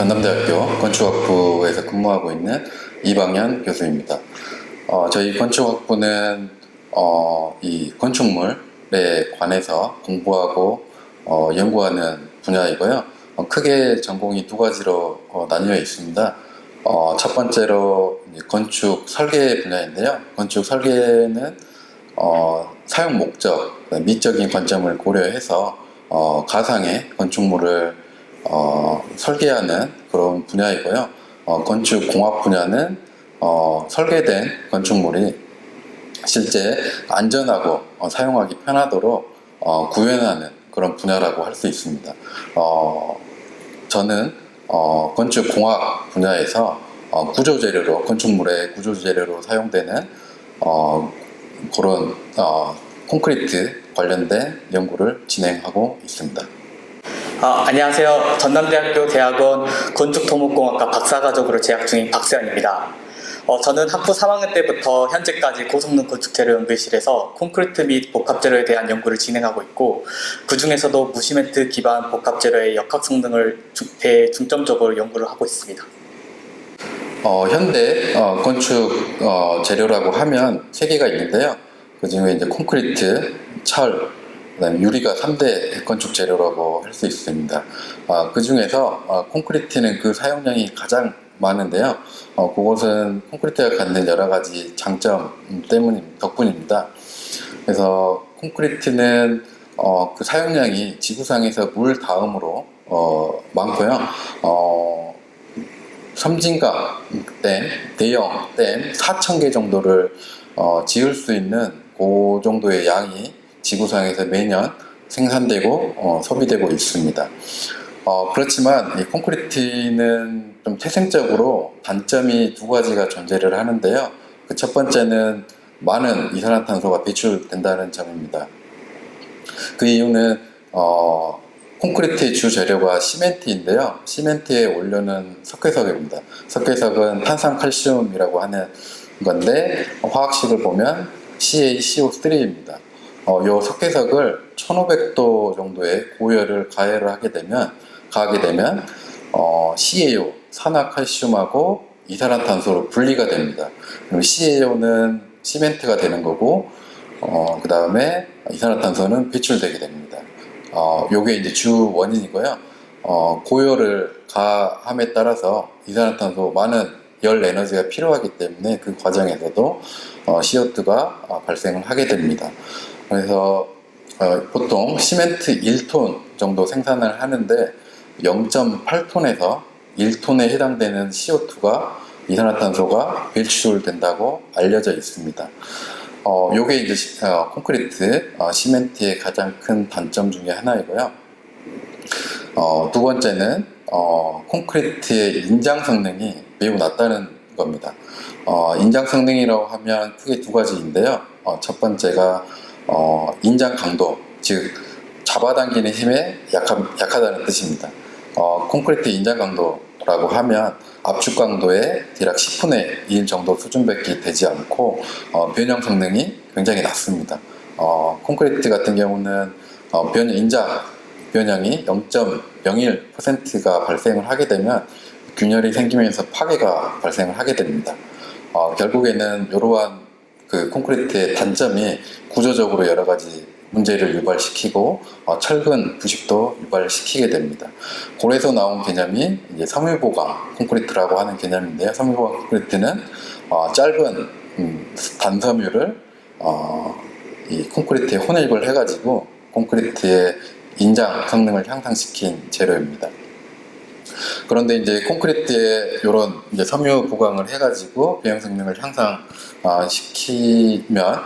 전남대학교 건축학부에서 근무하고 있는 이방현 교수입니다. 저희 건축학부는 이 건축물에 관해서 공부하고 연구하는 분야이고요. 크게 전공이 두 가지로 나뉘어 있습니다. 첫 번째로 건축 설계 분야인데요. 건축 설계는 사용 목적, 미적인 관점을 고려해서 가상의 건축물을 설계하는 그런 분야이고요. 건축공학 분야는 설계된 건축물이 실제 안전하고 사용하기 편하도록 구현하는 그런 분야라고 할 수 있습니다. 저는 건축공학 분야에서 구조재료로, 건축물의 구조재료로 사용되는 그런 콘크리트 관련된 연구를 진행하고 있습니다. 안녕하세요. 전남대학교 대학원 건축토목공학과 박사과정으로 재학 중인 박세현입니다. 저는 학부 3학년 때부터 현재까지 고성능 건축재료 연구실에서 콘크리트 및 복합재료에 대한 연구를 진행하고 있고, 그 중에서도 무시멘트 기반 복합재료의 역학성능을 중점적으로 연구를 하고 있습니다. 현대 건축 재료라고 하면 세 개가 있는데요. 그 중에 이제 콘크리트, 철, 그다음에 유리가 3대 건축 재료라고 할 수 있습니다. 그 중에서 콘크리트는 그 사용량이 가장 많은데요. 그것은 콘크리트가 갖는 여러 가지 장점 덕분입니다. 그래서 콘크리트는 그 사용량이 지구상에서 물 다음으로 많고요. 섬진강 댐, 대형 댐 4,000개 정도를 지을 수 있는 그 정도의 양이 지구상에서 매년 생산되고 소비되고 있습니다. 그렇지만 이 콘크리트는 좀 태생적으로 단점이 두 가지가 존재를 하는데요. 그 첫 번째는 많은 이산화탄소가 배출된다는 점입니다. 그 이유는 콘크리트의 주 재료가 시멘트인데요. 시멘트의 원료는 석회석입니다. 석회석은 탄산칼슘이라고 하는 건데 화학식을 보면 CaCO3입니다. 이 석회석을 1500도 정도의 고열을 가하게 되면 CaO, 산화칼슘하고 이산화탄소로 분리가 됩니다. 그럼 CaO는 시멘트가 되는 거고, 그 다음에 이산화탄소는 배출되게 됩니다. 요게 이제 주 원인이고요. 고열을 가함에 따라서 이산화탄소 많은 열 에너지가 필요하기 때문에 그 과정에서도 CO2가 발생을 하게 됩니다. 그래서 보통 시멘트 1톤 정도 생산을 하는데 0.8톤에서 1톤에 해당되는 CO2가 이산화탄소가 배출된다고 알려져 있습니다. 요게 이제 콘크리트, 시멘트의 가장 큰 단점 중에 하나이고요. 두 번째는 콘크리트의 인장 성능이 매우 낮다는 겁니다. 인장 성능이라고 하면 크게 두 가지인데요. 첫 번째가 인장 강도, 즉 잡아당기는 힘에 약하다는 뜻입니다. 콘크리트 인장 강도라고 하면 압축 강도의 대략 10분의 1 정도 수준밖에 되지 않고 변형 성능이 굉장히 낮습니다. 콘크리트 같은 경우는 인장 변형이 0.01%가 발생을 하게 되면 균열이 생기면서 파괴가 발생을 하게 됩니다. 결국에는 이러한 그 콘크리트의 단점이 구조적으로 여러 가지 문제를 유발시키고 철근 부식도 유발시키게 됩니다. 그래서 나온 개념이 이제 섬유보강 콘크리트라고 하는 개념인데요. 섬유보강 콘크리트는 짧은 단섬유를 이 콘크리트에 혼입을 해가지고 콘크리트의 인장 성능을 향상시킨 재료입니다. 그런데 이제 콘크리트에 이런 이제 섬유 보강을 해가지고 배형 성능을 향상시키면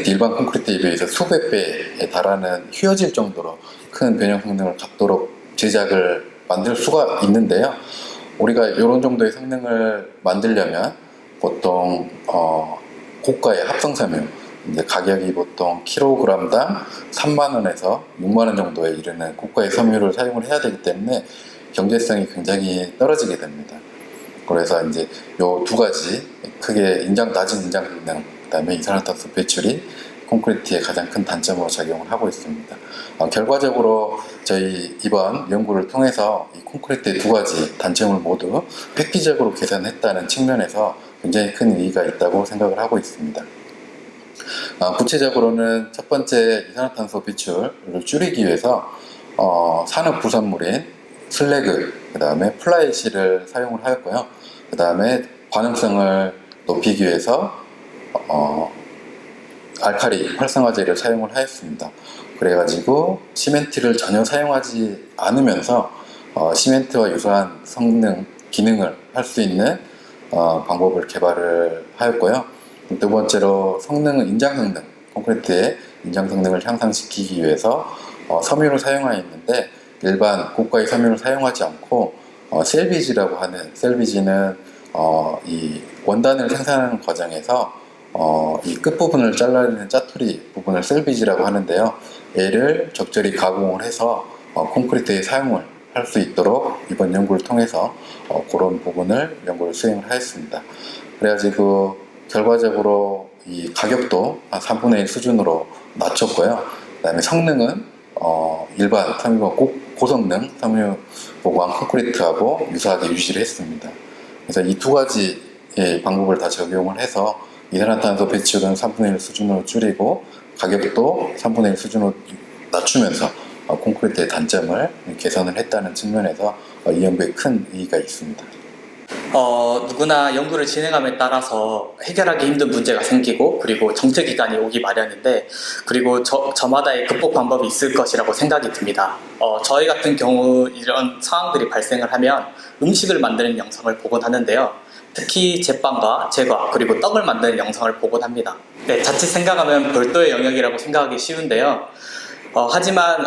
일반 콘크리트에 비해서 수백 배에 달하는 휘어질 정도로 큰 변형 성능을 갖도록 제작을 만들 수가 있는데요. 우리가 이런 정도의 성능을 만들려면 보통 고가의 합성섬유, 이제 가격이 보통 킬로그램당 3만원에서 6만원 정도에 이르는 고가의 섬유를 사용을 해야 되기 때문에 경제성이 굉장히 떨어지게 됩니다. 그래서 이제 요 두 가지 크게 낮은 인장 성능, 그 다음에 이산화탄소 배출이 콘크리트의 가장 큰 단점으로 작용을 하고 있습니다. 결과적으로 저희 이번 연구를 통해서 이 콘크리트의 두 가지 단점을 모두 획기적으로 개선했다는 측면에서 굉장히 큰 의의가 있다고 생각을 하고 있습니다. 구체적으로는 첫 번째 이산화탄소 배출을 줄이기 위해서 산업 부산물인 슬래그, 그 다음에 플라이실을 사용을 하였고요. 그 다음에 반응성을 높이기 위해서 알칼리 활성화제를 사용을 하였습니다. 그래가지고 시멘트를 전혀 사용하지 않으면서 시멘트와 유사한 성능, 기능을 할 수 있는 방법을 개발을 하였고요. 두 번째로 성능은 인장성능, 콘크리트의 인장성능을 향상시키기 위해서 섬유를 사용하였는데 일반 고가의 섬유를 사용하지 않고 셀비지라고 하는, 셀비지는 이 원단을 생산하는 과정에서 이 끝부분을 잘라내는 짜투리 부분을 셀비지라고 하는데요. 얘를 적절히 가공을 해서 콘크리트에 사용을 할 수 있도록 이번 연구를 통해서 그런 부분을 연구를 수행을 하였습니다. 그래가지고 결과적으로 이 가격도 한 3분의 1 수준으로 낮췄고요. 그 다음에 성능은 일반 섬유 고성능 섬유 보강 콘크리트하고 유사하게 유지를 했습니다. 그래서 이 두 가지 방법을 다 적용을 해서 이산화탄소 배출은 3분의 1 수준으로 줄이고 가격도 3분의 1 수준으로 낮추면서 콘크리트의 단점을 개선을 했다는 측면에서 이 연구에 큰 의의가 있습니다. 누구나 연구를 진행함에 따라서 해결하기 힘든 문제가 생기고 그리고 정체기간이 오기 마련인데 그리고 저마다의 극복 방법이 있을 것이라고 생각이 듭니다. 저희 같은 경우 이런 상황들이 발생을 하면 음식을 만드는 영상을 보곤 하는데요. 특히 제빵과 제과 그리고 떡을 만드는 영상을 보곤 합니다. 네, 자칫 생각하면 별도의 영역이라고 생각하기 쉬운데요. 하지만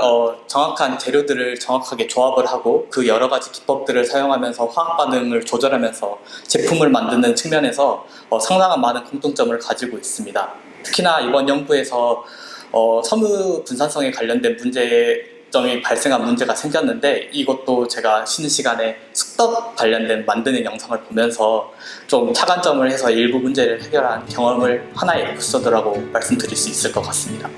정확한 재료들을 정확하게 조합을 하고 그 여러 가지 기법들을 사용하면서 화학 반응을 조절하면서 제품을 만드는 측면에서 상당한 많은 공통점을 가지고 있습니다. 특히나 이번 연구에서 섬유 분산성에 관련된 문제점이 발생한 문제가 생겼는데 이것도 제가 쉬는 시간에 쑥떡 관련된 만드는 영상을 보면서 좀 차관점을 해서 일부 문제를 해결한 경험을 하나의 에피소드라고 말씀드릴 수 있을 것 같습니다.